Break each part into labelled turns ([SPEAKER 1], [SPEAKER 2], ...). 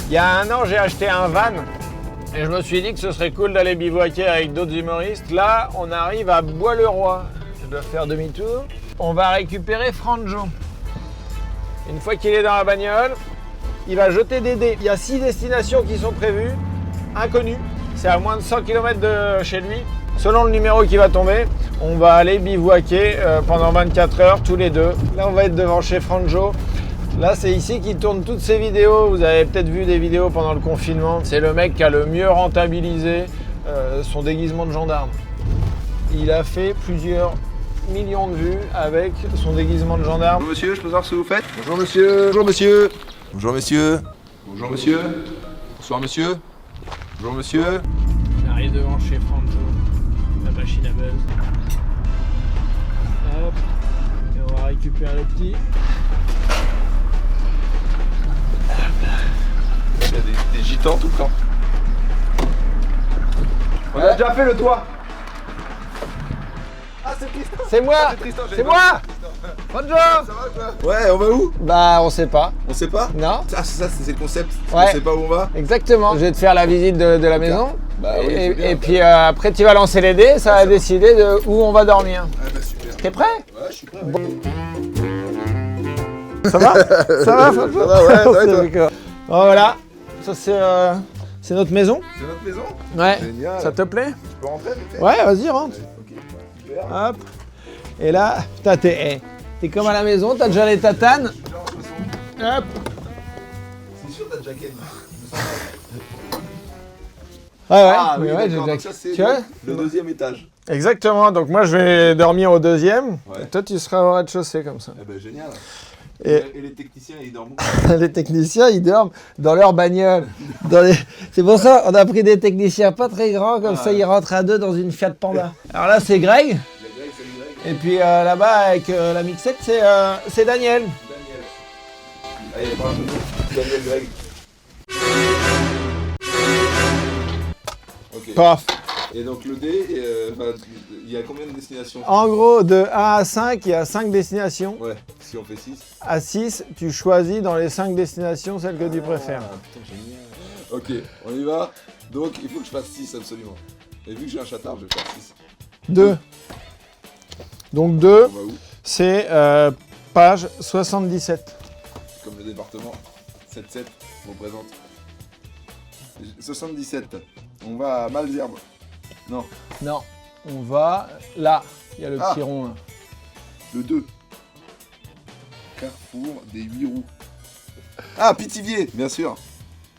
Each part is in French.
[SPEAKER 1] Il y a un an, j'ai acheté un van et je me suis dit que ce serait cool d'aller bivouaquer avec d'autres humoristes. Là, on arrive à Bois-le-Roi. Je dois faire demi-tour. On va récupérer Franjo. Une fois qu'il est dans la bagnole, il va jeter des dés. Il y a 6 destinations qui sont prévues, inconnues. C'est à moins de 100 km de chez lui. Selon le numéro qui va tomber, on va aller bivouaquer pendant 24 heures tous les deux. Là, on va être devant chez Franjo. Là, c'est ici qu'il tourne toutes ses vidéos. Vous avez peut-être vu des vidéos pendant le confinement. C'est le mec qui a le mieux rentabilisé son déguisement de gendarme. Il a fait plusieurs millions de vues avec son déguisement de gendarme.
[SPEAKER 2] Bonjour monsieur, je peux savoir ce que vous faites? Bonjour monsieur. Bonjour monsieur. Bonjour monsieur. Bonjour monsieur. Bonsoir monsieur. Bonjour monsieur.
[SPEAKER 1] On arrive devant chez Franjo, la machine à buzz. Hop. Et on va récupérer le petit.
[SPEAKER 2] Il y a des gitans tout le temps. On a déjà fait le toit. Ah c'est Tristan.
[SPEAKER 1] C'est moi.
[SPEAKER 2] C'est Tristan,
[SPEAKER 1] C'est moi. Franjo.
[SPEAKER 2] Ça va quoi? Ouais, on va où?
[SPEAKER 1] Bah, on sait pas.
[SPEAKER 2] On sait pas?
[SPEAKER 1] Non.
[SPEAKER 2] Ah ça c'est le concept.
[SPEAKER 1] Ouais.
[SPEAKER 2] On sait pas où on va.
[SPEAKER 1] Exactement. Je vais te faire la visite de la maison.
[SPEAKER 2] Bah oui, c'est bien,
[SPEAKER 1] et puis après, tu vas lancer les dés. Ça va décider de où on va dormir.
[SPEAKER 2] Ah bah super.
[SPEAKER 1] T'es prêt?
[SPEAKER 2] Ouais, je suis prêt. Ouais.
[SPEAKER 1] Ça va? Ça va, Franjo?
[SPEAKER 2] Ça va, ouais, ça va et toi?
[SPEAKER 1] D'accord. Bon, voilà. Ça, c'est notre maison.
[SPEAKER 2] C'est notre maison?
[SPEAKER 1] Ouais.
[SPEAKER 2] Génial.
[SPEAKER 1] Ça te plaît?
[SPEAKER 2] Je peux rentrer vite fait?
[SPEAKER 1] Ouais, vas-y, rentre.
[SPEAKER 2] Ok. Super.
[SPEAKER 1] Hop. Et là, putain, t'es comme à la maison, t'as déjà les tatanes. Hop.
[SPEAKER 2] C'est sûr t'as déjà gagné.
[SPEAKER 1] Ouais, ouais.
[SPEAKER 2] Ah oui,
[SPEAKER 1] mais ouais,
[SPEAKER 2] d'accord,
[SPEAKER 1] j'ai
[SPEAKER 2] donc ça c'est
[SPEAKER 1] Tu vois
[SPEAKER 2] le deuxième étage.
[SPEAKER 1] Exactement. Donc moi, je vais dormir au deuxième.
[SPEAKER 2] Ouais.
[SPEAKER 1] Et toi, tu seras au rez-de-chaussée comme ça.
[SPEAKER 2] Eh ben génial.
[SPEAKER 1] Et-
[SPEAKER 2] Et les techniciens ils dorment où?
[SPEAKER 1] Les techniciens, ils dorment dans leur bagnole. C'est pour ça, on a pris des techniciens pas très grands, comme ça, ils rentrent à deux dans une Fiat Panda. Alors là, c'est Greg.
[SPEAKER 2] Il y a Greg, salut Greg.
[SPEAKER 1] Et puis là-bas, avec la mixette, c'est Daniel.
[SPEAKER 2] Daniel. Allez, parle Daniel Greg. Ok.
[SPEAKER 1] Paf.
[SPEAKER 2] Et donc le dé, il y a combien de destinations?
[SPEAKER 1] En gros, de 1 à 5, il y a 5 destinations.
[SPEAKER 2] Ouais, si on fait 6.
[SPEAKER 1] À 6, tu choisis dans les 5 destinations celle que tu préfères.
[SPEAKER 2] Ah, putain, génial. Ok, on y va. Donc il faut que je fasse 6 absolument. Et vu que j'ai un chatard, je vais faire 6.
[SPEAKER 1] 2. Donc 2,
[SPEAKER 2] On va où?
[SPEAKER 1] c'est page 77.
[SPEAKER 2] Comme le département. 7-7 représente. 77. On va à Malzerbe. Non,
[SPEAKER 1] Non, on va là. Il y a le
[SPEAKER 2] Ah.
[SPEAKER 1] petit rond là.
[SPEAKER 2] le 2. Carrefour des 8 roues. Ah, Pithiviers, bien sûr.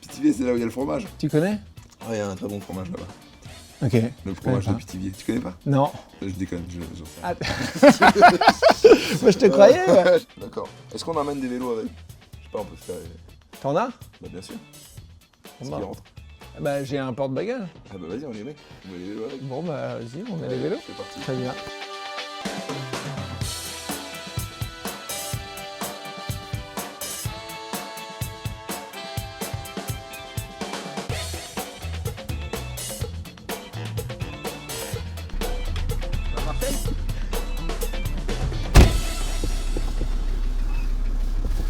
[SPEAKER 2] Pithiviers, c'est là où il y a le fromage.
[SPEAKER 1] Tu connais?
[SPEAKER 2] Ah, il y a un très bon fromage là-bas.
[SPEAKER 1] Ok.
[SPEAKER 2] Le fromage
[SPEAKER 1] pas.
[SPEAKER 2] de Pithiviers. Tu connais pas?
[SPEAKER 1] Non.
[SPEAKER 2] Je déconne, j'en sais
[SPEAKER 1] Ah.
[SPEAKER 2] rien.
[SPEAKER 1] Moi je te croyais. Ouais.
[SPEAKER 2] D'accord. Est-ce qu'on emmène des vélos avec? Je sais pas, on peut se faire.
[SPEAKER 1] T'en as?
[SPEAKER 2] Bah, bien sûr. Est-ce
[SPEAKER 1] Bon,
[SPEAKER 2] qu'il rentre?
[SPEAKER 1] bah j'ai un porte-bagages.
[SPEAKER 2] Ah, bah, vas-y, on les met. On met les vélos avec.
[SPEAKER 1] Bon bah vas-y, on met les vélos.
[SPEAKER 2] C'est parti.
[SPEAKER 1] Très bien.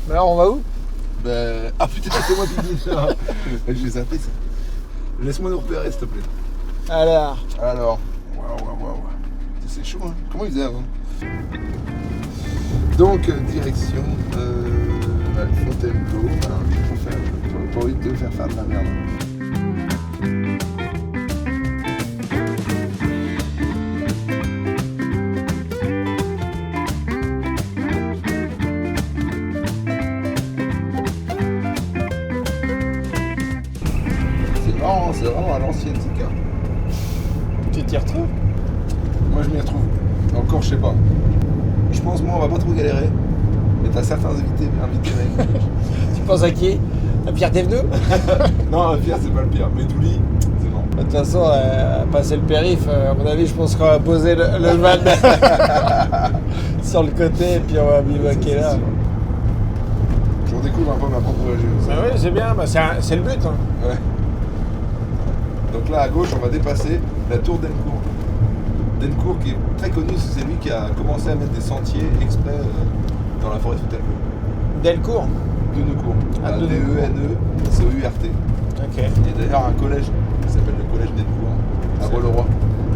[SPEAKER 1] Bah alors on va où?
[SPEAKER 2] Bah... Ah putain, c'est moi qui dis ça. J'ai zappé ça. Laisse-moi nous repérer, s'il te plaît.
[SPEAKER 1] Alors,
[SPEAKER 2] Alors. Waouh. C'est chaud, hein. Comment ils faisaient avant? Donc, direction Fontainebleau. Alors, pour éviter de faire de la merde. C'est marrant, c'est vraiment à l'ancienne, ces cartes.
[SPEAKER 1] tu t'y retrouves?
[SPEAKER 2] Moi je m'y retrouve. Encore je sais pas. Je pense moi on va pas trop galérer. Mais t'as certains invités mec.
[SPEAKER 1] Tu penses à qui? À Pierre Thévenoud?
[SPEAKER 2] Non, le pire c'est pas le pire. Mais Douli, c'est non.
[SPEAKER 1] De toute façon, passer le périph', à mon avis, je pense qu'on va poser le van sur le côté et puis on va bivouaquer là.
[SPEAKER 2] Je redécouvre un peu ma propre région.
[SPEAKER 1] Bah oui, c'est bien, bah, c'est le but. Hein.
[SPEAKER 2] Ouais. Donc là à gauche on va dépasser la tour d'Encourt. D'Encourt qui est très connu, c'est lui qui a commencé à mettre des sentiers exprès dans la forêt de Fontainebleau.
[SPEAKER 1] Delcourt.
[SPEAKER 2] de Neucourt.
[SPEAKER 1] Ah, de
[SPEAKER 2] D-E-N-E-C-O-U-R-T.
[SPEAKER 1] Ok.
[SPEAKER 2] Il y a d'ailleurs un collège qui s'appelle le collège des Neucourt, à Rolleroy.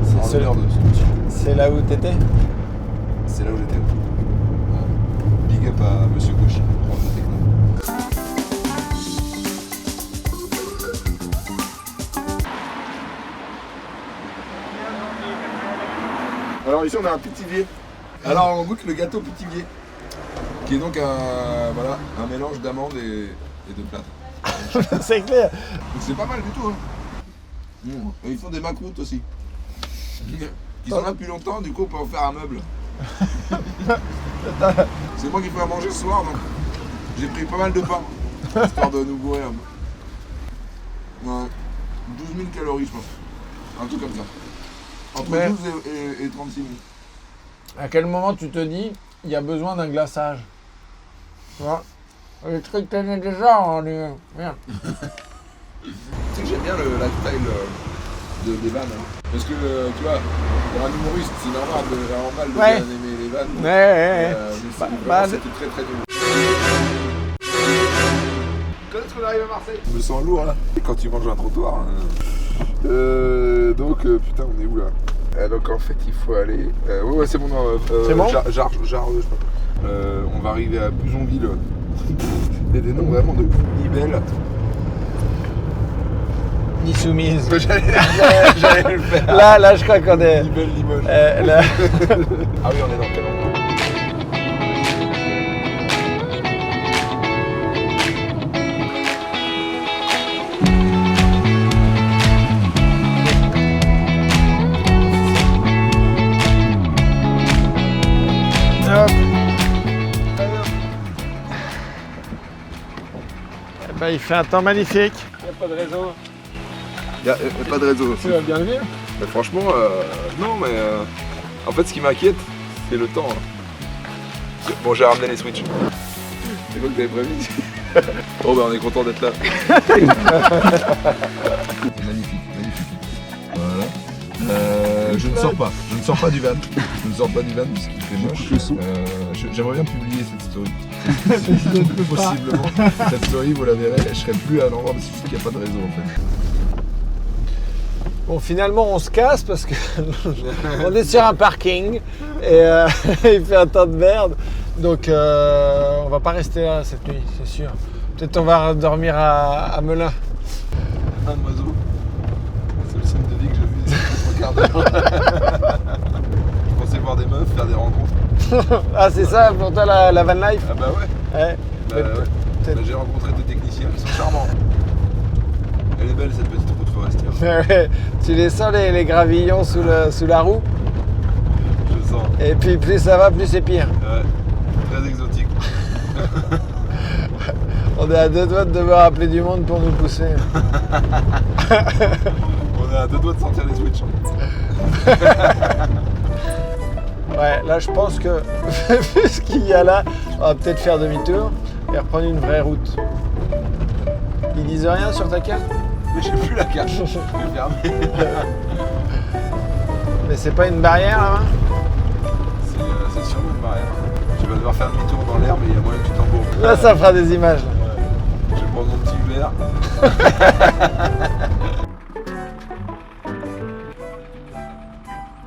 [SPEAKER 1] C'est
[SPEAKER 2] En l'honneur de ce monsieur.
[SPEAKER 1] C'est là où t'étais?
[SPEAKER 2] C'est là où j'étais. Ouais. Big up à monsieur Cauchy, prof de techno. Alors ici on a un pithivier. Alors on goûte le gâteau pithivier, qui est donc un mélange d'amandes et de plâtre.
[SPEAKER 1] C'est clair.
[SPEAKER 2] Donc c'est pas mal du tout. Hein. Et ils font des macroutes aussi. Ils sont là depuis longtemps, du coup on peut en faire un meuble. C'est moi qui fais à manger ce soir, donc j'ai pris pas mal de pain, histoire de nous bourrer un peu. Ouais. 12 000 calories je pense. Un truc comme ça. Entre 12 et 36 000.
[SPEAKER 1] À quel moment tu te dis il y a besoin d'un glaçage? Tu vois? Les trucs tenaient déjà en lui. Merde.
[SPEAKER 2] Tu sais que j'aime bien le lifestyle des vannes. Hein. Parce que, tu vois, pour un humoriste, c'est normal de bien aimer les vannes.
[SPEAKER 1] Ouais.
[SPEAKER 2] Mais c'était très très dur. Quand est-ce qu'on arrive à Marseille? Je me sens lourd là. Quand tu manges un trottoir. Donc, putain, on est où là? Donc en fait, il faut aller. Ouais, c'est bon.
[SPEAKER 1] C'est bon
[SPEAKER 2] Jarre, je sais pas. On va arriver à Boujonville. Il y a des noms vraiment de Nivelles.
[SPEAKER 1] Ni soumise.
[SPEAKER 2] J'allais le faire.
[SPEAKER 1] Là, je crois qu'on est.
[SPEAKER 2] Nivelles, Limoges.
[SPEAKER 1] Là.
[SPEAKER 2] Ah oui, on est dans quel endroit?
[SPEAKER 1] Il fait un temps magnifique. Il n'y a pas de réseau.
[SPEAKER 2] Il n'y a pas de réseau.
[SPEAKER 1] Tu vas bien le vivre?
[SPEAKER 2] Mais franchement, non, mais en fait, ce qui m'inquiète, c'est le temps. Hein. Bon, j'ai ramené les Switch. C'est quoi que t'avais prévu? Oh, bah, on est content d'être là. C'est magnifique, magnifique. Voilà. Je ne sors pas. Je ne sors pas du van. Je ne sors pas du van parce qu'il fait moche. J'aimerais bien publier cette story. Possiblement. Cette story, vous la verrez, je serai plus à l'endroit parce qu'il n'y a pas de réseau en fait.
[SPEAKER 1] Bon, finalement, on se casse parce que on est sur un parking et il fait un temps de merde. Donc, on va pas rester là cette nuit, c'est sûr. Peut-être on va dormir à Melun.
[SPEAKER 2] Un oiseau. C'est le signe de vie que j'ai vu ces 3 quarts d'heure. Je pensais voir des meufs, faire des rencontres.
[SPEAKER 1] Ah, c'est ça pour toi la van life?
[SPEAKER 2] Ah bah ouais.
[SPEAKER 1] Ouais.
[SPEAKER 2] Bah, j'ai rencontré des techniciens qui sont charmants. Elle est belle cette petite route forestière.
[SPEAKER 1] Ouais. Tu les sens les gravillons sous la roue?
[SPEAKER 2] Je sens.
[SPEAKER 1] Et puis plus ça va, plus c'est pire.
[SPEAKER 2] Ouais. Très exotique.
[SPEAKER 1] On est à 2 doigts de devoir appeler du monde pour nous pousser.
[SPEAKER 2] On est à 2 doigts de sortir les Switch.
[SPEAKER 1] Ouais, là je pense que vu ce qu'il y a là, on va peut-être faire demi-tour et reprendre une vraie route. Ils disent rien sur ta carte?
[SPEAKER 2] Mais j'ai plus la carte. Je vais fermer.
[SPEAKER 1] Mais c'est pas une barrière là-bas?
[SPEAKER 2] C'est sûrement une barrière. Tu vas devoir faire demi-tour dans l'air, mais il y a moyen que tu t'embourbes.
[SPEAKER 1] Là ça fera des images. Là.
[SPEAKER 2] Ouais. Je vais prendre mon petit verre.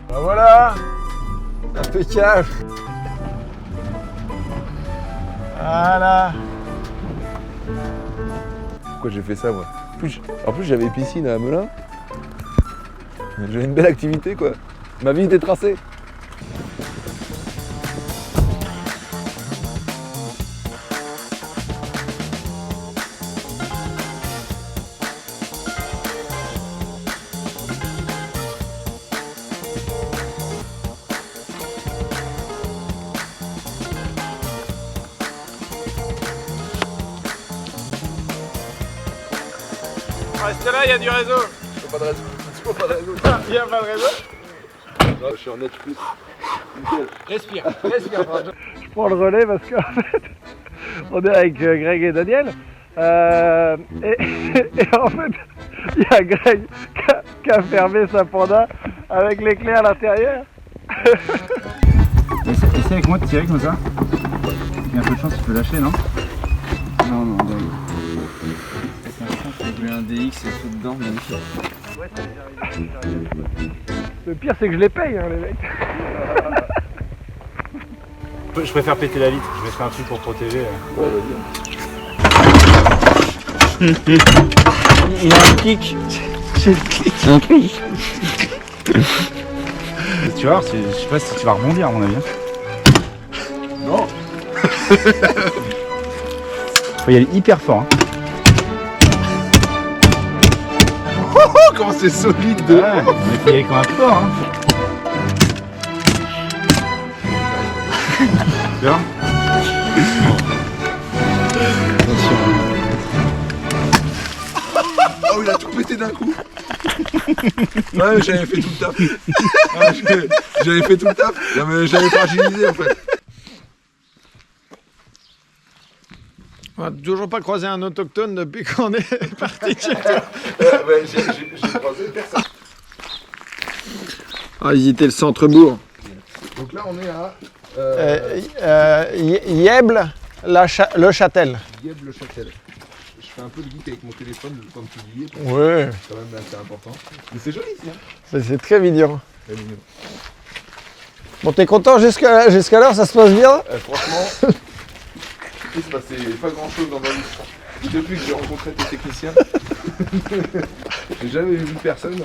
[SPEAKER 1] Ben voilà, impeccable. Voilà.
[SPEAKER 2] Pourquoi j'ai fait ça moi? En plus j'avais piscine à Melun. J'avais une belle activité quoi. Ma vie était tracée.
[SPEAKER 1] Restez là, il y a du réseau.
[SPEAKER 2] Pas de réseau. Pas de réseau.
[SPEAKER 1] Il n'y a pas de réseau?
[SPEAKER 2] Je suis en net plus.
[SPEAKER 1] Respire. Je prends le relais parce qu'en fait, on est avec Greg et Daniel. Et en fait, il y a Greg qui a fermé sa panda avec les clés à l'intérieur.
[SPEAKER 3] Essaye avec moi de tirer comme ça. Il y a un peu de chance, tu peux lâcher, non? Non, non, dingue. J'ai un DX et tout dedans, magnifique.
[SPEAKER 1] Le pire, c'est que je les paye, hein, les mecs.
[SPEAKER 4] Je préfère péter la vitre, je mettrai un truc pour protéger.
[SPEAKER 2] Ouais, vas-y.
[SPEAKER 4] Il a un clic.
[SPEAKER 3] J'ai le clic. Un clic.
[SPEAKER 4] Tu vois, je sais pas si tu vas rebondir à mon avis.
[SPEAKER 2] Non.
[SPEAKER 4] Faut y aller hyper fort. Hein.
[SPEAKER 2] Oh, comment c'est solide de...
[SPEAKER 4] Ouais, mais faut y aller quand même fort. Hein. Tu vois?
[SPEAKER 2] Oh, il a tout pété d'un coup. Ouais, j'avais fait tout le taf. Ouais, j'avais fait tout le taf. J'avais fragilisé en fait.
[SPEAKER 1] On n'a toujours pas croisé un autochtone depuis qu'on est parti.
[SPEAKER 2] J'ai croisé personne.
[SPEAKER 1] On va visiter le centre-bourg.
[SPEAKER 2] Donc là, on est à
[SPEAKER 1] Yeble, le Châtel.
[SPEAKER 2] Yeble-le-Châtel. Je fais un peu de geek avec mon téléphone quand tu dis Yeble.
[SPEAKER 1] Ouais,
[SPEAKER 2] C'est quand même assez important. Mais c'est joli ici. Hein.
[SPEAKER 1] c'est très mignon.
[SPEAKER 2] Très mignon.
[SPEAKER 1] Bon, t'es content jusqu'à l'heure, ça se passe bien?
[SPEAKER 2] Franchement, il se passait pas grand chose dans ma vie. Depuis que j'ai rencontré tes techniciens, j'ai jamais vu personne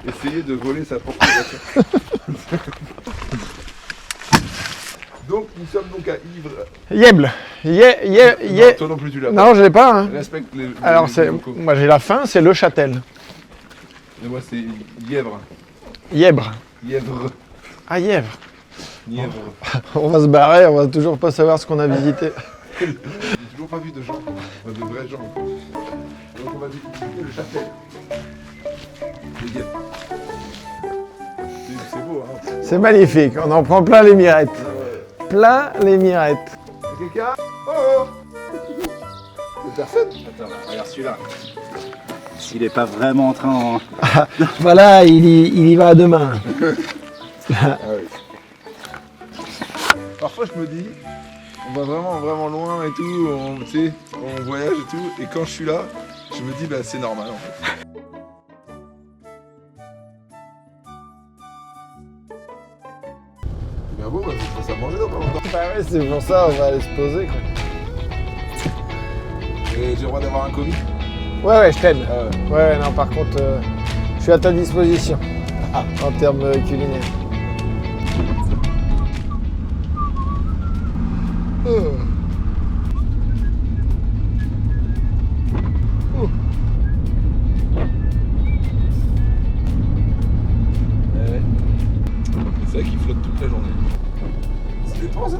[SPEAKER 2] essayer de voler sa propre voiture. Donc nous sommes donc à Ivre.
[SPEAKER 1] Yeble.
[SPEAKER 2] Non, toi non plus tu l'as.
[SPEAKER 1] Non, je l'ai pas. Hein.
[SPEAKER 2] Respecte les
[SPEAKER 1] Alors,
[SPEAKER 2] les locaux.
[SPEAKER 1] moi j'ai la fin, c'est le Châtel.
[SPEAKER 2] Et moi c'est Yèvre.
[SPEAKER 1] Yèbre.
[SPEAKER 2] Yèvre.
[SPEAKER 1] Ah, Yèvre.
[SPEAKER 2] Yèvre.
[SPEAKER 1] On va se barrer, on va toujours pas savoir ce qu'on a visité.
[SPEAKER 2] J'ai toujours pas vu de gens, de vrais gens. Donc on va visiter le Châtel. De Yèvre. C'est beau, hein.
[SPEAKER 1] C'est magnifique, on en prend plein les mirettes. Plein les mirettes.
[SPEAKER 2] Quelqu'un? Oh! C'est personne?
[SPEAKER 4] Attends, regarde celui-là. S'il est pas vraiment en train
[SPEAKER 1] Voilà, il y va demain.
[SPEAKER 2] Ah oui. Parfois je me dis, on va vraiment loin et tout, tu sais, on voyage et tout, et quand je suis là, je me dis bah c'est normal en fait. C'est bien beau, bah, faut se à manger dans pas longtemps.
[SPEAKER 1] Bah ouais, c'est pour ça, on va aller se poser quoi.
[SPEAKER 2] Et j'ai le droit d'avoir un commis?
[SPEAKER 1] Ouais, je t'aide.
[SPEAKER 2] Ah ouais.
[SPEAKER 1] Ouais, non, par contre, je suis à ta disposition en termes culinaires.
[SPEAKER 2] C'est vrai qu'il flotte toute la journée. Ça dépend ça?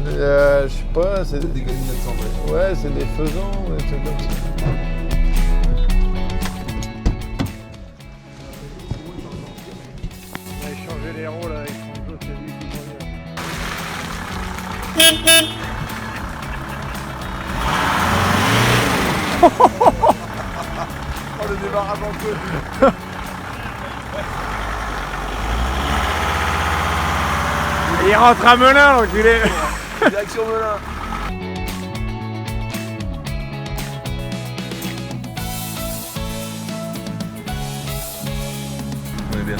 [SPEAKER 1] Je sais pas, c'est
[SPEAKER 2] Peut-être des galinettes cendrées.
[SPEAKER 1] ouais, c'est des faisans, des trucs comme ça. On a échangé les rôles avec Franjo, c'est lui qui conduit.
[SPEAKER 2] Oh le débarras en peu.
[SPEAKER 1] Il rentre à Melun, l'enculé.
[SPEAKER 2] Direction Melun. On est bien.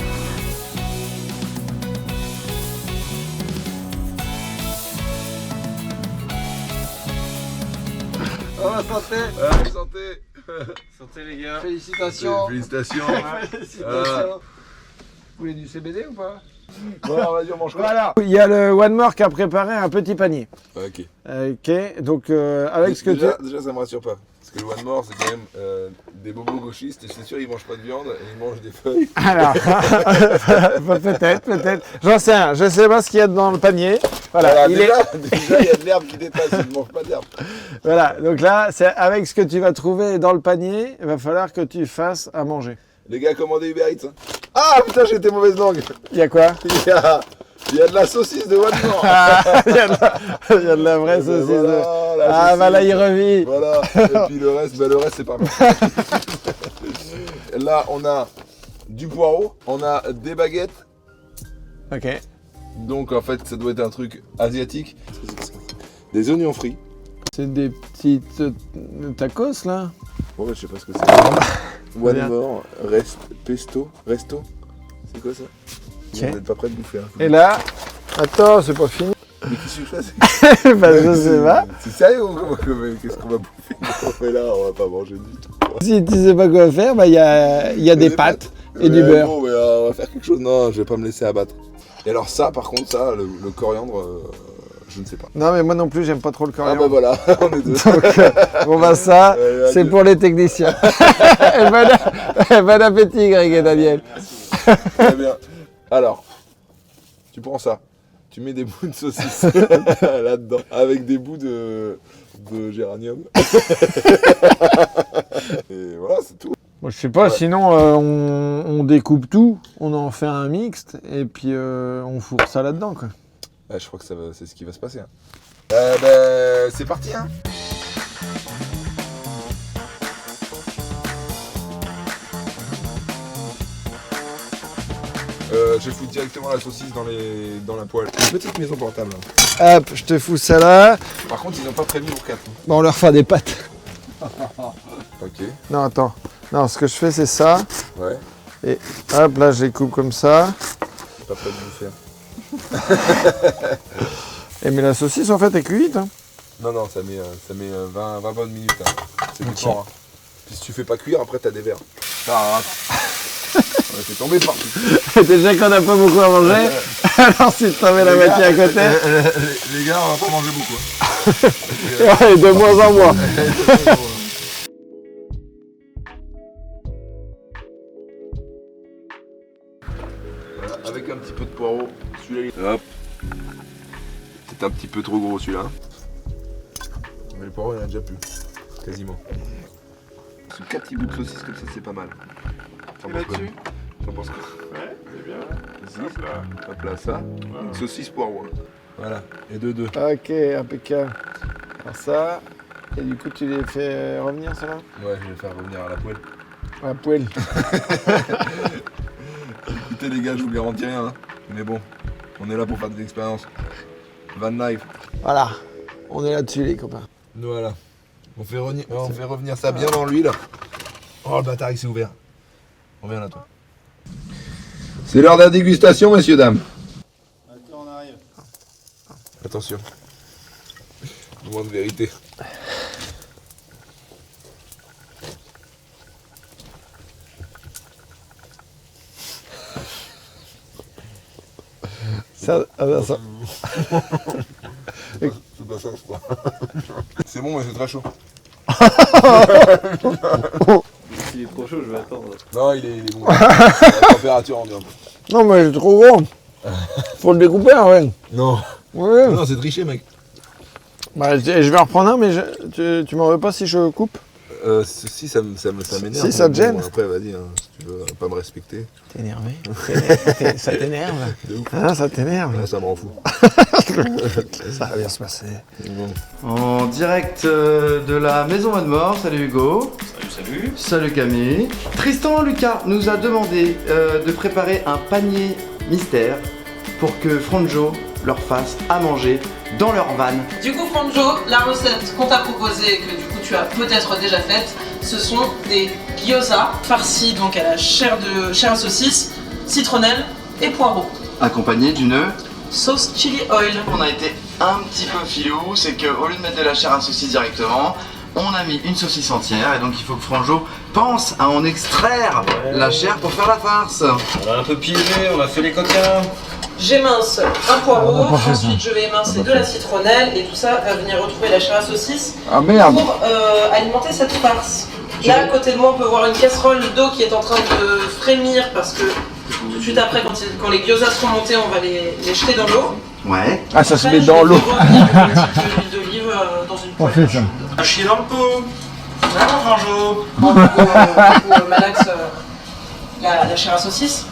[SPEAKER 1] Oh, santé.
[SPEAKER 2] Santé.
[SPEAKER 4] Santé les gars.
[SPEAKER 1] Félicitations.
[SPEAKER 2] Félicitations.
[SPEAKER 1] Félicitations. Vous voulez du CBD ou pas?
[SPEAKER 2] Bon, alors vas-y, on mange quoi?
[SPEAKER 1] Voilà. Il y a le One More qui a préparé un petit panier.
[SPEAKER 2] Ok.
[SPEAKER 1] Ok, donc avec ce que
[SPEAKER 2] déjà,
[SPEAKER 1] tu...
[SPEAKER 2] déjà, ça me rassure pas. Parce que le One More, c'est quand même des bobos gauchistes. Et c'est sûr, ils mangent pas de viande et ils mangent des feuilles.
[SPEAKER 1] Alors, peut-être. J'en sais rien, je sais pas ce qu'il y a dans le panier. Voilà,
[SPEAKER 2] Déjà, il y a de l'herbe qui dépasse, ils ne mangent pas d'herbe.
[SPEAKER 1] Voilà, donc là, c'est avec ce que tu vas trouver dans le panier, il va falloir que tu fasses à manger.
[SPEAKER 2] Les gars, commandez Uber Eats. Hein. Ah putain, j'ai été mauvaise langue.
[SPEAKER 1] Il y a quoi?
[SPEAKER 2] Il y a de la saucisse de One More.
[SPEAKER 1] Il y a de la vraie saucisse.
[SPEAKER 2] Voilà, la
[SPEAKER 1] Ah,
[SPEAKER 2] saucisse.
[SPEAKER 1] bah là, il revit.
[SPEAKER 2] Voilà, et puis le reste c'est pas mal. Là, on a du poireau, on a des baguettes.
[SPEAKER 1] Ok.
[SPEAKER 2] Donc en fait, ça doit être un truc asiatique. Des oignons frits.
[SPEAKER 1] C'est des petites tacos là.
[SPEAKER 2] Ouais, je sais pas ce que c'est. One more, resto. C'est quoi ça?
[SPEAKER 1] Ok.
[SPEAKER 2] Vous n'êtes pas prêt de bouffer. Hein.
[SPEAKER 1] Et là, attends, c'est pas fini.
[SPEAKER 2] Mais qu'est-ce que je fais?
[SPEAKER 1] Bah, je sais pas.
[SPEAKER 2] C'est sérieux ou comment? Qu'est-ce qu'on va bouffer? Mais là, on va pas manger du tout.
[SPEAKER 1] Si tu sais pas quoi faire, bah il y a des pâtes et du beurre.
[SPEAKER 2] Bon, mais on va faire quelque chose. Non, je vais pas me laisser abattre. Et alors ça, par contre, ça, le coriandre, je ne sais pas.
[SPEAKER 1] Non mais moi non plus, j'aime pas trop le
[SPEAKER 2] Ah
[SPEAKER 1] coriandre.
[SPEAKER 2] bah voilà, on est deux.
[SPEAKER 1] Donc, bon bah ça, c'est pour les techniciens. Bon appétit Greg et Daniel.
[SPEAKER 2] Très bien. Alors, tu prends ça. Tu mets des bouts de saucisse là-dedans, avec des bouts de géranium. Et voilà, c'est tout.
[SPEAKER 1] Bon, je sais pas, sinon on découpe tout, on en fait un mixte et puis on fourre ça là-dedans quoi.
[SPEAKER 2] Ouais, je crois que c'est ce qui va se passer. Hein. C'est parti. Hein. Je fous directement la saucisse dans la poêle. Une petite maison portable. Hein.
[SPEAKER 1] Hop, je te fous ça là.
[SPEAKER 2] Par contre, ils n'ont pas prévu pour 4.
[SPEAKER 1] Bon, on leur fera des pâtes.
[SPEAKER 2] Ok.
[SPEAKER 1] Non, attends. Non, ce que je fais c'est ça.
[SPEAKER 2] Ouais.
[SPEAKER 1] Et hop, là je les coupe comme ça.
[SPEAKER 2] C'est pas prêt de vous faire.
[SPEAKER 1] Et mais la saucisse en fait est cuite. Hein.
[SPEAKER 2] Non, ça met 20 bonnes minutes. Hein. C'est du fort. Hein. Puis si tu fais pas cuire, après t'as des verres. On fait tomber partout.
[SPEAKER 1] Déjà qu'on n'a pas beaucoup à manger, alors si tu mets la moitié à côté.
[SPEAKER 2] Les gars, on va pas manger beaucoup.
[SPEAKER 1] Ouais, de moins en moins.
[SPEAKER 2] Voilà, avec un petit peu de poireau. Celui-là, hop. C'est un petit peu trop gros celui-là. Mais le poireau, il en a déjà plus. Quasiment. 4 petits bouts de saucisse comme ça, c'est pas mal.
[SPEAKER 1] Et là-dessus?
[SPEAKER 2] T'en penses quoi?
[SPEAKER 1] Ouais, c'est bien.
[SPEAKER 2] Ici, hop là, ça. Une saucisse poireau. Hein. Voilà, et deux.
[SPEAKER 1] Ok, impeccable. Alors ça, et du coup tu les fais revenir ça là?
[SPEAKER 2] Ouais, je vais faire revenir à la poêle.
[SPEAKER 1] À la poêle.
[SPEAKER 2] Écoutez les gars, je vous garantis rien. Hein. Mais bon, on est là pour faire des expériences. Van life.
[SPEAKER 1] Voilà, on est là-dessus les copains.
[SPEAKER 2] Voilà. On fait revenir ça bien dans l'huile. Oh le bâtard il s'est ouvert. Reviens là toi. C'est l'heure de la dégustation messieurs dames.
[SPEAKER 4] Maintenant on arrive.
[SPEAKER 2] Attention. Moment de vérité.
[SPEAKER 1] Ça, ça.
[SPEAKER 2] C'est pas ça, je crois. C'est bon mais c'est très chaud.
[SPEAKER 3] S'il est trop chaud, je vais attendre.
[SPEAKER 2] Non il est bon. La température ambiante.
[SPEAKER 1] Non mais c'est trop gros. Faut le découper en fait.
[SPEAKER 2] Non.
[SPEAKER 1] Ouais.
[SPEAKER 2] Non c'est triché mec.
[SPEAKER 1] Bah, je vais en reprendre un mais tu m'en veux pas si je coupe?
[SPEAKER 2] Si ça m'énerve.
[SPEAKER 1] Si ça te gêne.
[SPEAKER 2] Bon, après vas-y, hein, si tu veux pas me respecter.
[SPEAKER 1] T'es énervé? Ça t'énerve? Ah, ça t'énerve?
[SPEAKER 2] Là, ça me rend fou.
[SPEAKER 1] Ça va bien se passer.
[SPEAKER 2] Bon.
[SPEAKER 3] En direct de la Maison Admort, salut Hugo.
[SPEAKER 4] Salut.
[SPEAKER 3] Salut Camille. Tristan Lucas nous a demandé de préparer un panier mystère pour que Franjo leur fasse à manger dans leur van.
[SPEAKER 5] Du coup, Franjo, la recette qu'on t'a proposée et que du coup tu as peut-être déjà faite, ce sont des gyoza farcis donc à la chair à saucisse, citronnelle et poireaux.
[SPEAKER 3] Accompagné d'une...
[SPEAKER 5] Sauce chili oil.
[SPEAKER 3] On a été un petit peu filou, c'est qu'au lieu de mettre de la chair à saucisse directement, on a mis une saucisse entière et donc il faut que Franjo pense à en extraire la chair pour faire la farce.
[SPEAKER 4] On a un peu pilé, on a fait les coquins.
[SPEAKER 5] J'émince un poireau, ensuite je vais émincer de la citronnelle et tout ça va venir retrouver la chair à saucisse
[SPEAKER 1] Ah merde!
[SPEAKER 5] pour alimenter cette farce. Là à côté de moi on peut voir une casserole d'eau qui est en train de frémir parce que tout de suite après quand les gyoza seront montés on va les jeter dans l'eau.
[SPEAKER 3] Ouais.
[SPEAKER 1] Ah ça se
[SPEAKER 5] Après,
[SPEAKER 1] met dans
[SPEAKER 5] je vais
[SPEAKER 1] l'eau!
[SPEAKER 5] revenir avec une petite huile d'olive dans une
[SPEAKER 1] On
[SPEAKER 5] poêle.
[SPEAKER 1] fait ça.
[SPEAKER 4] Un chier dans le pot. Vraiment Franjo.
[SPEAKER 5] On malaxe la chair à saucisse.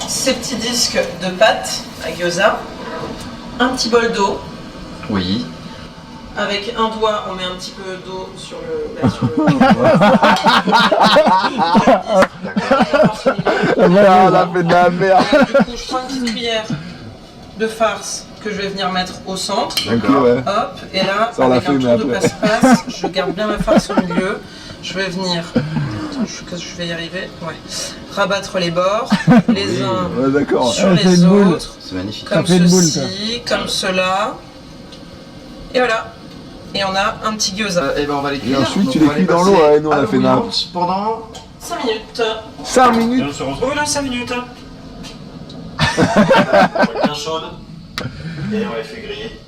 [SPEAKER 5] Ces petits disques de pâte à gyoza. Un petit bol d'eau.
[SPEAKER 3] Oui.
[SPEAKER 5] Avec un doigt, on met un petit peu d'eau sur le.
[SPEAKER 1] On a fait de la merde!
[SPEAKER 5] Du coup, je prends une petite cuillère de farce que je vais venir mettre au centre.
[SPEAKER 2] Ok, ouais.
[SPEAKER 5] Hop, et là,
[SPEAKER 2] Ça, on l'a
[SPEAKER 5] avec un
[SPEAKER 2] fait, mais
[SPEAKER 5] tour de
[SPEAKER 2] après.
[SPEAKER 5] passe-passe, je garde bien ma farce au milieu. Je vais venir, attends, je vais y arriver, ouais. Rabattre les bords, les uns
[SPEAKER 2] Ouais, d'accord.
[SPEAKER 5] sur
[SPEAKER 6] Ah, c'est
[SPEAKER 5] les
[SPEAKER 6] une boule.
[SPEAKER 5] autres,
[SPEAKER 3] C'est magnifique.
[SPEAKER 5] comme
[SPEAKER 6] fait une boule,
[SPEAKER 5] ceci, comme cela. Et voilà. Et on a un petit gyoza.
[SPEAKER 3] Et ben on va les cuire.
[SPEAKER 2] ensuite,
[SPEAKER 3] Donc,
[SPEAKER 2] tu
[SPEAKER 3] on
[SPEAKER 2] les
[SPEAKER 3] va
[SPEAKER 2] cuis dans
[SPEAKER 3] passer
[SPEAKER 2] l'eau, ouais, nous, on
[SPEAKER 3] à
[SPEAKER 2] a
[SPEAKER 3] l'eau
[SPEAKER 2] fait nappe.
[SPEAKER 3] bouillante pendant
[SPEAKER 5] 5 minutes.
[SPEAKER 2] 5 minutes.
[SPEAKER 7] On se retrouve
[SPEAKER 5] Voilà, 5 minutes.
[SPEAKER 7] bien chaude et on les fait griller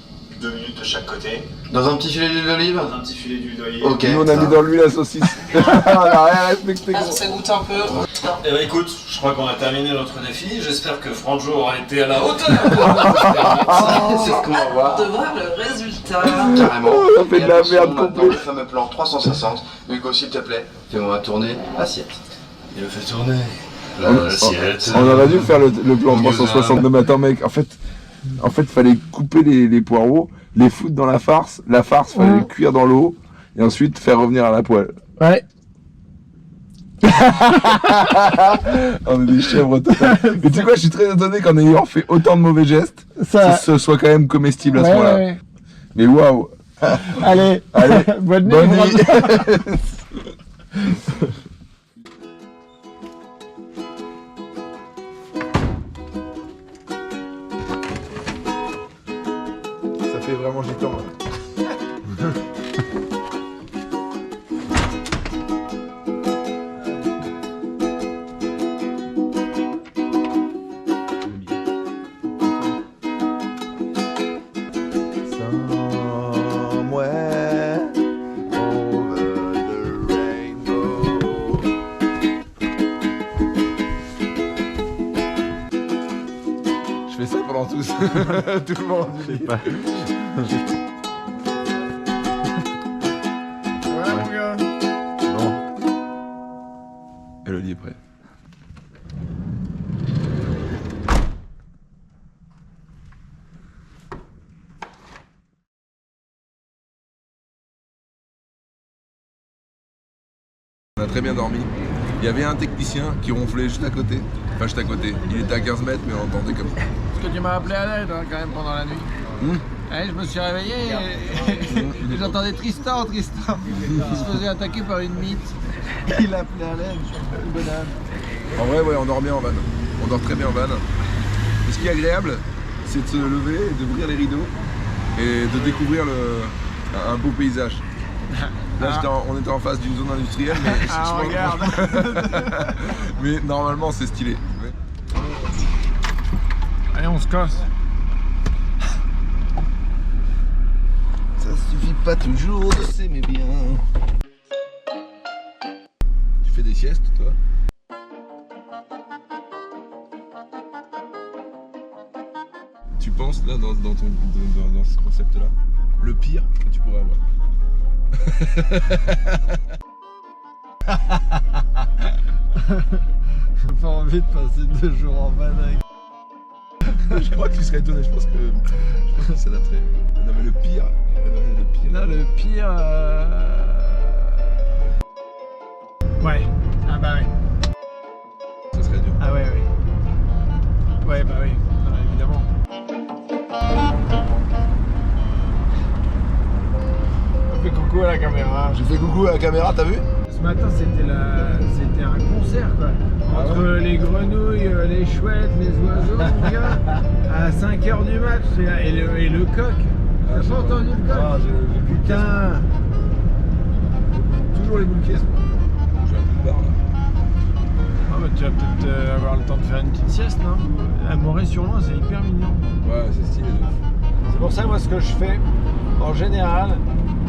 [SPEAKER 7] 2 minutes de chaque côté
[SPEAKER 3] dans un petit filet d'huile d'olive.
[SPEAKER 7] dans un petit filet d'huile d'olive.
[SPEAKER 3] Ok.
[SPEAKER 2] Nous, on a
[SPEAKER 3] ça.
[SPEAKER 2] mis dans lui la saucisse. on a rien respecté.
[SPEAKER 5] Ah, ça goûte un peu.
[SPEAKER 7] Et bah écoute, je crois qu'on a terminé notre défi. J'espère que Franjo aura été à la hauteur.
[SPEAKER 3] C'est ce qu'on va
[SPEAKER 5] On
[SPEAKER 3] voir.
[SPEAKER 5] de voir le résultat.
[SPEAKER 3] Carrément.
[SPEAKER 2] On a fait
[SPEAKER 3] Et
[SPEAKER 2] de la
[SPEAKER 3] attention,
[SPEAKER 2] merde
[SPEAKER 3] maintenant,
[SPEAKER 2] complète.
[SPEAKER 3] le fameux plan 360. Hugo, s'il te plaît, fais-moi tourner assiette.
[SPEAKER 7] Il a fait tourner
[SPEAKER 2] On-
[SPEAKER 7] l'assiette.
[SPEAKER 2] On aurait dû faire le plan
[SPEAKER 7] Mieux
[SPEAKER 2] 360. Non, mais attends, mec, en fait, fallait couper les poireaux, les foutre dans la farce, fallait le cuire dans l'eau, et ensuite faire revenir à la poêle.
[SPEAKER 6] Ouais.
[SPEAKER 2] On est des chèvres totales. Mais tu sais quoi, je suis très étonné qu'en ayant fait autant de mauvais gestes, ce soit quand même comestible à ce
[SPEAKER 6] Ouais,
[SPEAKER 2] moment-là.
[SPEAKER 6] ouais.
[SPEAKER 2] Mais waouh.
[SPEAKER 6] Allez,
[SPEAKER 2] Allez,
[SPEAKER 6] bonne nuit.
[SPEAKER 2] bonne
[SPEAKER 6] Franjo.
[SPEAKER 2] nuit. Ça fait vraiment gitan. Là. Somewhere over the rainbow. Je fais ça pendant tous. Tout le monde. Je sais pas.
[SPEAKER 1] Voilà mon gars.
[SPEAKER 2] Bon. Elodie est prête. On a très bien dormi. Il y avait un technicien qui ronflait juste à côté. Enfin, juste à côté. Il était à 15 mètres, mais on entendait comme ça.
[SPEAKER 1] Parce que tu m'as appelé à l'aide hein, quand même pendant la nuit. Ouais, je me suis réveillé et j'entendais Tristan. Il se faisait attaquer par une mythe. Il appelait à l'aide, une banane.
[SPEAKER 2] En vrai, ouais, on dort bien en van. On dort très bien en van. Et ce qui est agréable, c'est de se lever, d'ouvrir les rideaux et de découvrir un beau paysage. Là, on était en face d'une zone industrielle, mais
[SPEAKER 1] Ah, regarde.
[SPEAKER 2] mais normalement, c'est stylé. Ouais.
[SPEAKER 1] Allez, on se casse.
[SPEAKER 2] Ça suffit pas toujours de s'aimer bien. Tu fais des siestes, toi? Tu penses là dans ce concept-là, le pire que tu pourrais avoir?
[SPEAKER 1] J'ai pas envie de passer 2 jours en van avec.
[SPEAKER 2] Je crois que tu serais étonné, je pense qu'il s'adapterait. Non mais le pire.
[SPEAKER 1] Là, le pire. Ouais. Ah bah oui.
[SPEAKER 2] Ça serait dur.
[SPEAKER 1] Ah ouais, oui. Ouais, bah oui. Non, évidemment. On fait coucou à la caméra.
[SPEAKER 2] J'ai fait coucou à la caméra, t'as vu?
[SPEAKER 1] Ce matin, c'était un concert quoi. Entre les grenouilles, les chouettes, les oiseaux, mon gars, à 5h du match, et le coq. T'as pas entendu le coq?
[SPEAKER 2] Ah, j'ai
[SPEAKER 1] Putain.
[SPEAKER 2] toujours les boules caisses. J'ai un coup de barre là.
[SPEAKER 1] Ah bah, tu vas peut-être avoir le temps de faire une petite sieste, non? À Moret-sur-Loing, c'est hyper mignon.
[SPEAKER 2] Ouais, c'est stylé de ouf.
[SPEAKER 1] C'est pour ça, moi, ce que je fais, en général,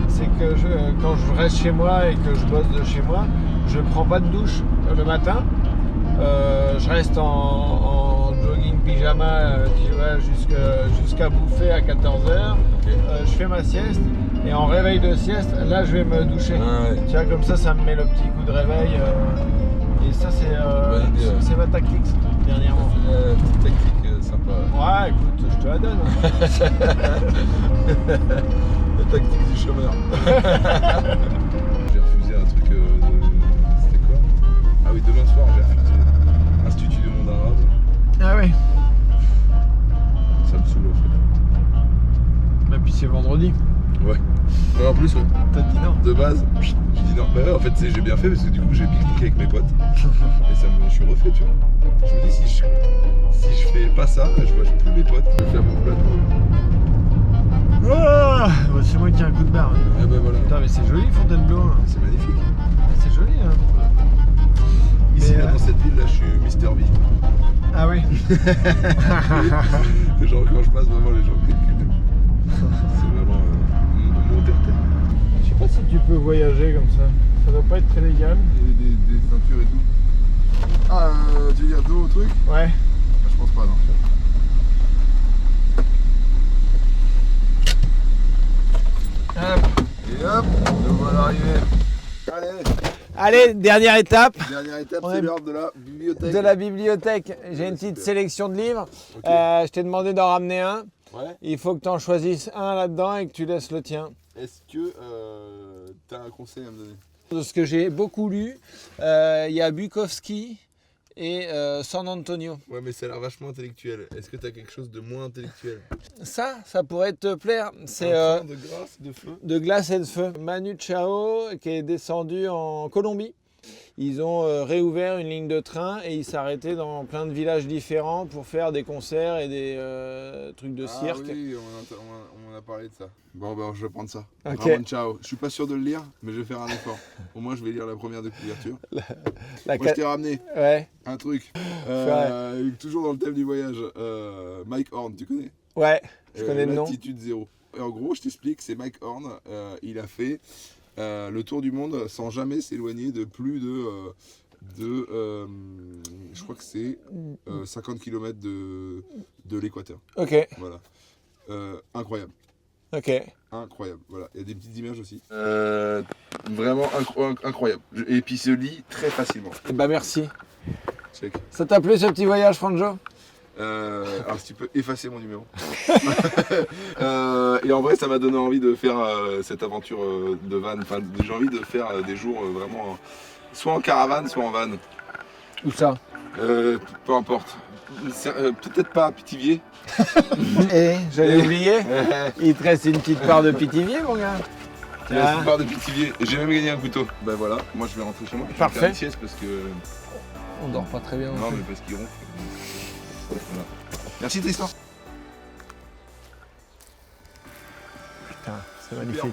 [SPEAKER 1] c'est que quand je reste chez moi et que je bosse de chez moi, je prends pas de douche le matin. Je reste en jogging pyjama tu vois, jusqu'à bouffer à 14h. Je fais ma sieste et en réveil de sieste, là je vais me doucher.
[SPEAKER 2] Ah ouais.
[SPEAKER 1] Tu vois, comme ça me met le petit coup de réveil. Et ça,
[SPEAKER 2] Bonne idée, ouais.
[SPEAKER 1] c'est ma tactique dernièrement.
[SPEAKER 2] Petite technique sympa.
[SPEAKER 1] Ouais, écoute, je te la donne.
[SPEAKER 2] La tactique du chômeur. J'ai refusé un truc c'était quoi? Ah oui, demain soir j'ai refusé Institut du monde arabe.
[SPEAKER 1] Ah ouais.
[SPEAKER 2] Ça me saoule en fait.
[SPEAKER 1] c'est vendredi.
[SPEAKER 2] Ouais. Ouais, en plus, ouais.
[SPEAKER 1] T'as dit non.
[SPEAKER 2] De base, j'ai dit non. Bah ouais, en fait, j'ai bien fait parce que du coup, j'ai pique-niqué avec mes potes. Et je suis refait, tu vois. Je me dis, si je fais pas ça, je vois plus mes potes. Je vais faire mon plateau.
[SPEAKER 1] Oh, bah, c'est moi qui ai un coup de barre.
[SPEAKER 2] Ah bah voilà.
[SPEAKER 1] Putain, mais c'est joli Fontainebleau. Hein.
[SPEAKER 2] C'est magnifique.
[SPEAKER 1] C'est joli. Hein.
[SPEAKER 2] Ici,
[SPEAKER 1] Mais,
[SPEAKER 2] là, dans cette ville, là, je suis Mister V.
[SPEAKER 1] Ah oui.
[SPEAKER 2] Genre, quand je passe, vraiment, les gens calculent. C'est vraiment mon terre-terre.
[SPEAKER 1] Je sais pas si tu peux voyager comme ça. Ça doit pas être très légal.
[SPEAKER 2] Des ceintures et tout. Ah, tu veux dire dos au truc?
[SPEAKER 1] Ouais.
[SPEAKER 2] Ah, je pense pas, non.
[SPEAKER 1] Hop.
[SPEAKER 2] Et hop, nous voilà arrivés. Allez,
[SPEAKER 1] Allez, dernière étape
[SPEAKER 2] dernière étape,
[SPEAKER 1] On
[SPEAKER 2] c'est
[SPEAKER 1] est
[SPEAKER 2] l'heure de la bibliothèque.
[SPEAKER 1] de la bibliothèque. J'ai une petite sélection de livres.
[SPEAKER 2] Ok.
[SPEAKER 1] Je t'ai demandé d'en ramener un.
[SPEAKER 2] Ouais.
[SPEAKER 1] Il faut que tu en choisisses un là-dedans et que tu laisses le tien.
[SPEAKER 2] Est-ce que t'as un conseil à me donner?
[SPEAKER 1] De ce que j'ai beaucoup lu, il y a Bukowski et San Antonio.
[SPEAKER 2] Ouais, mais ça a l'air vachement intellectuel. Est-ce que t'as quelque chose de moins intellectuel?
[SPEAKER 1] Ça pourrait te plaire. C'est
[SPEAKER 2] Un train de grâce, de feu.
[SPEAKER 1] de glace et de feu. Manu Chao qui est descendu en Colombie. Ils ont réouvert une ligne de train et ils s'arrêtaient dans plein de villages différents pour faire des concerts et des trucs de cirque.
[SPEAKER 2] Ah oui, on en a parlé de ça. Bon, bah, je vais prendre ça.
[SPEAKER 1] Ok.
[SPEAKER 2] Ramon Chao. Je suis pas sûr de le lire, mais je vais faire un effort. Au moins, je vais lire la première de couverture.
[SPEAKER 1] La
[SPEAKER 2] Moi, je t'ai ramené
[SPEAKER 1] Ouais,
[SPEAKER 2] un truc. Toujours dans le thème du voyage. Mike Horn, tu connais?
[SPEAKER 1] ouais, je connais le nom.
[SPEAKER 2] Latitude 0. Et en gros, je t'explique, c'est Mike Horn. Il a fait le tour du monde sans jamais s'éloigner de plus de je crois que c'est 50 km de l'équateur.
[SPEAKER 1] Ok,
[SPEAKER 2] Voilà. Incroyable.
[SPEAKER 1] ok.
[SPEAKER 2] Incroyable. Voilà. Il y a des petites images aussi. Vraiment incroyable. Et puis il se lit très facilement.
[SPEAKER 1] Bah merci.
[SPEAKER 2] Check.
[SPEAKER 1] Ça t'a plu ce petit voyage, Franjo?
[SPEAKER 2] Alors si tu peux effacer mon numéro. Et en vrai ça m'a donné envie de faire cette aventure de van. Enfin j'ai envie de faire des jours vraiment soit en caravane soit en van.
[SPEAKER 1] Où ça?
[SPEAKER 2] Peu importe. Peut-être pas à Pithiviers.
[SPEAKER 1] Eh, j'allais oublier. Il te reste une petite part de Pithiviers, mon gars.
[SPEAKER 2] Il y a une part de Pithiviers. Et j'ai même gagné un couteau. Ben voilà, moi je vais rentrer chez moi. Je vais
[SPEAKER 1] Parfait.
[SPEAKER 2] faire une sieste parce que.
[SPEAKER 1] On dort pas très bien.
[SPEAKER 2] Non mais parce qu'il ronfle. Voilà. Merci Tristan.
[SPEAKER 1] Putain, c'est magnifique.
[SPEAKER 2] Super.